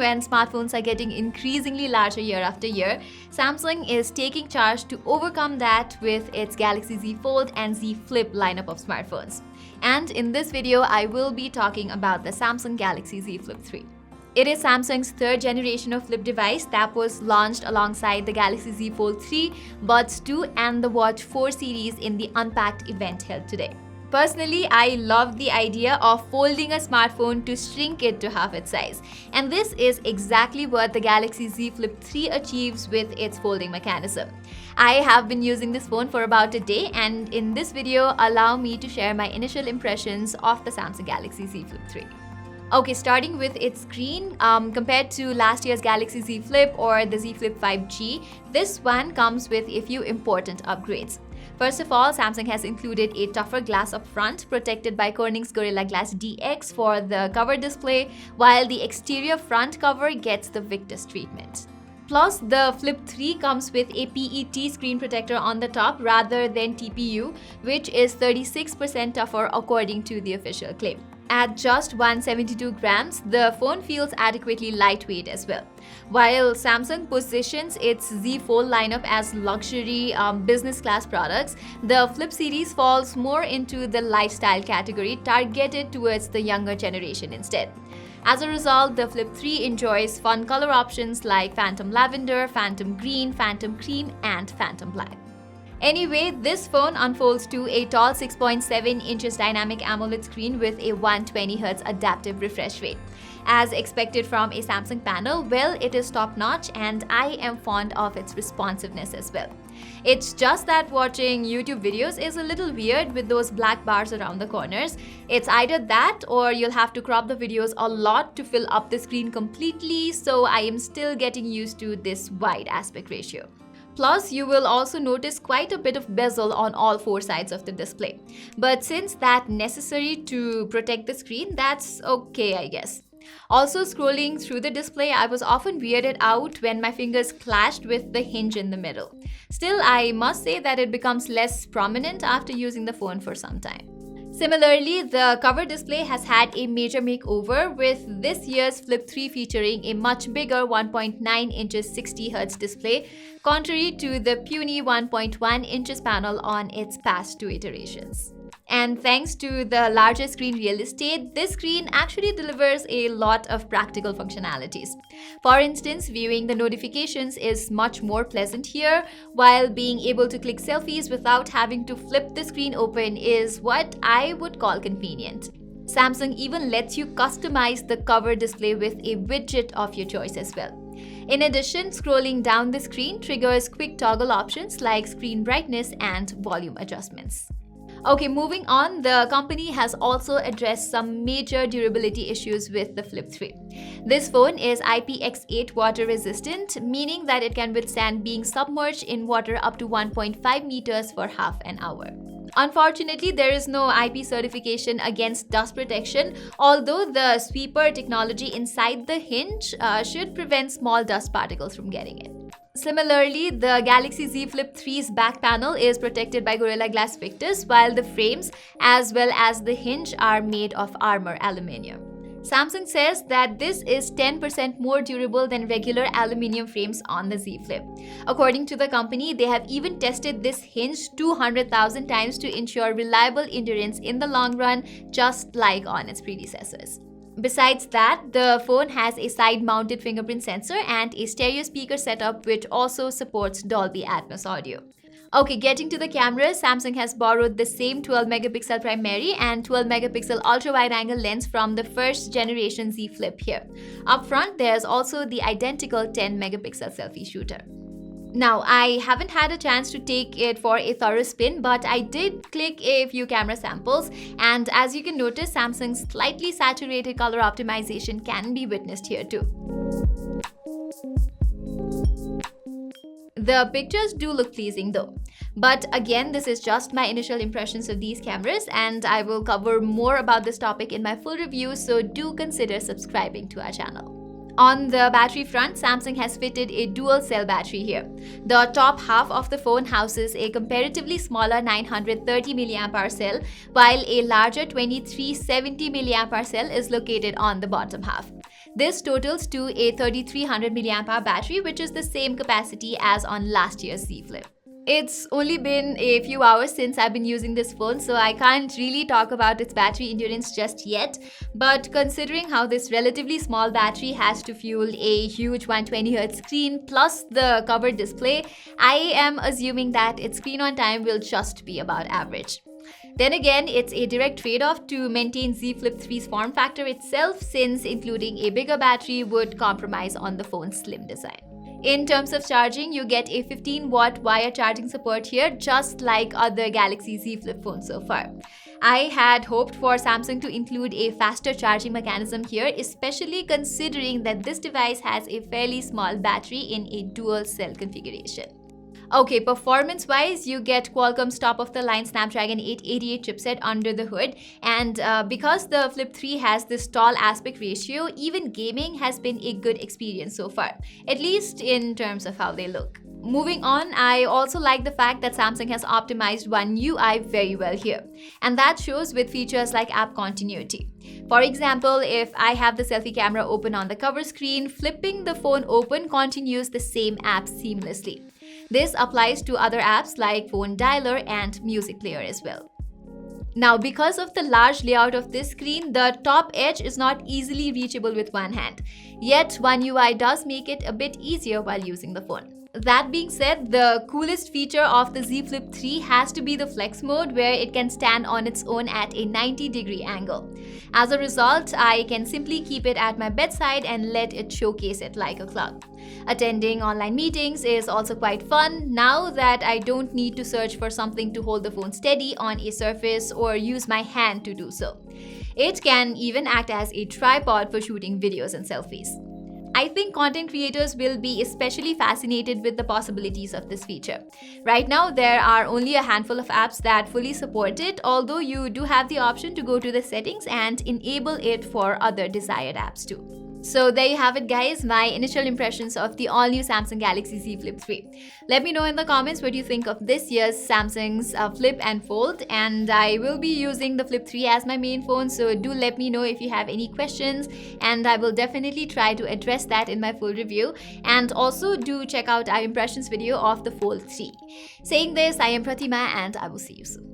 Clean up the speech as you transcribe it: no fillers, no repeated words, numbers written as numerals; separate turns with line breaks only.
when smartphones are getting increasingly larger year after year, Samsung is taking charge to overcome that with its Galaxy Z Fold and Z Flip lineup of smartphones. And in this video, I will be talking about the Samsung Galaxy Z Flip 3. It is Samsung's third generation of flip device that was launched alongside the Galaxy Z Fold 3, Buds 2 and the Watch 4 series in the Unpacked event held today. Personally, I love the idea of folding a smartphone to shrink it to half its size. And this is exactly what the Galaxy Z Flip 3 achieves with its folding mechanism. I have been using this phone for about a day, and in this video, allow me to share my initial impressions of the Samsung Galaxy Z Flip 3. Okay, starting with its screen, compared to last year's Galaxy Z Flip or the Z Flip 5G, this one comes with a few important upgrades. First of all, Samsung has included a tougher glass up front, protected by Corning's Gorilla Glass DX for the cover display, while the exterior front cover gets the Victus treatment. Plus, the Flip 3 comes with a PET screen protector on the top rather than TPU, which is 36% tougher according to the official claim. At just 172 grams, the phone feels adequately lightweight as well. While Samsung positions its Z Fold lineup as luxury business class products, the Flip series falls more into the lifestyle category, targeted towards the younger generation instead. As a result, the Flip 3 enjoys fun color options like Phantom Lavender, Phantom Green, Phantom Cream, and Phantom Black. Anyway, this phone unfolds to a tall 6.7 inches dynamic AMOLED screen with a 120Hz adaptive refresh rate. As expected from a Samsung panel, well, it is top-notch, and I am fond of its responsiveness as well. It's just that watching YouTube videos is a little weird with those black bars around the corners. It's either that or you'll have to crop the videos a lot to fill up the screen completely, so I am still getting used to this wide aspect ratio. Plus, you will also notice quite a bit of bezel on all four sides of the display. But since that's necessary to protect the screen, that's okay, I guess. Also, scrolling through the display, I was often weirded out when my fingers clashed with the hinge in the middle. Still, I must say that it becomes less prominent after using the phone for some time. Similarly, the cover display has had a major makeover, with this year's Flip 3 featuring a much bigger 1.9 inches 60Hz display, contrary to the puny 1.1 inches panel on its past two iterations. And thanks to the larger screen real estate, this screen actually delivers a lot of practical functionalities. For instance, viewing the notifications is much more pleasant here, while being able to click selfies without having to flip the screen open is what I would call convenient. Samsung even lets you customize the cover display with a widget of your choice as well. In addition, scrolling down the screen triggers quick toggle options like screen brightness and volume adjustments. Okay, moving on, the company has also addressed some major durability issues with the Flip 3. This phone is IPX8 water resistant, meaning that it can withstand being submerged in water up to 1.5 meters for half an hour. Unfortunately, there is no IP certification against dust protection, although the sweeper technology inside the hinge should prevent small dust particles from getting in. Similarly, the Galaxy Z Flip 3's back panel is protected by Gorilla Glass Victus, while the frames as well as the hinge are made of armor aluminium. Samsung says that this is 10% more durable than regular aluminium frames on the Z Flip. According to the company, they have even tested this hinge 200,000 times to ensure reliable endurance in the long run, just like on its predecessors. Besides that, the phone has a side-mounted fingerprint sensor and a stereo speaker setup which also supports Dolby Atmos audio. Okay, getting to the cameras, Samsung has borrowed the same 12-megapixel primary and 12-megapixel ultra-wide-angle lens from the first generation Z Flip here. Up front, there's also the identical 10-megapixel selfie shooter. Now, I haven't had a chance to take it for a thorough spin, but I did click a few camera samples, and as you can notice, Samsung's slightly saturated color optimization can be witnessed here too. The pictures do look pleasing though. But again, this is just my initial impressions of these cameras, and I will cover more about this topic in my full review, so do consider subscribing to our channel. On the battery front, Samsung has fitted a dual cell battery here. The top half of the phone houses a comparatively smaller 930 mAh cell, while a larger 2370 mAh cell is located on the bottom half. This totals to a 3300 mAh battery, which is the same capacity as on last year's Z Flip. It's only been a few hours since I've been using this phone, so I can't really talk about its battery endurance just yet. But considering how this relatively small battery has to fuel a huge 120Hz screen plus the covered display, I am assuming that its screen on time will just be about average. Then again, it's a direct trade-off to maintain Z Flip 3's form factor itself, since including a bigger battery would compromise on the phone's slim design. In terms of charging, you get a 15-watt wire charging support here, just like other Galaxy Z Flip phones so far. I had hoped for Samsung to include a faster charging mechanism here, especially considering that this device has a fairly small battery in a dual cell configuration. Okay, performance-wise, you get Qualcomm's top-of-the-line Snapdragon 888 chipset under the hood, and because the Flip 3 has this tall aspect ratio, even gaming has been a good experience so far, at least in terms of how they look. Moving on, I also like the fact that Samsung has optimized One UI very well here, and that shows with features like app continuity. For example, if I have the selfie camera open on the cover screen, flipping the phone open continues the same app seamlessly. This applies to other apps like Phone Dialer and Music Player as well. Now, because of the large layout of this screen, the top edge is not easily reachable with one hand. Yet, One UI does make it a bit easier while using the phone. That being said, the coolest feature of the Z Flip 3 has to be the flex mode, where it can stand on its own at a 90-degree angle. As a result, I can simply keep it at my bedside and let it showcase it like a clock. Attending online meetings is also quite fun now that I don't need to search for something to hold the phone steady on a surface or use my hand to do so. It can even act as a tripod for shooting videos and selfies. I think content creators will be especially fascinated with the possibilities of this feature. Right now, there are only a handful of apps that fully support it, although you do have the option to go to the settings and enable it for other desired apps too. So there you have it, guys, my initial impressions of the all-new Samsung Galaxy Z Flip 3. Let me know in the comments what you think of this year's Samsung's Flip and Fold, and I will be using the Flip 3 as my main phone, so do let me know if you have any questions, and I will definitely try to address that in my full review. And also do check out our impressions video of the Fold 3. Saying this, I am Pratima, and I will see you soon.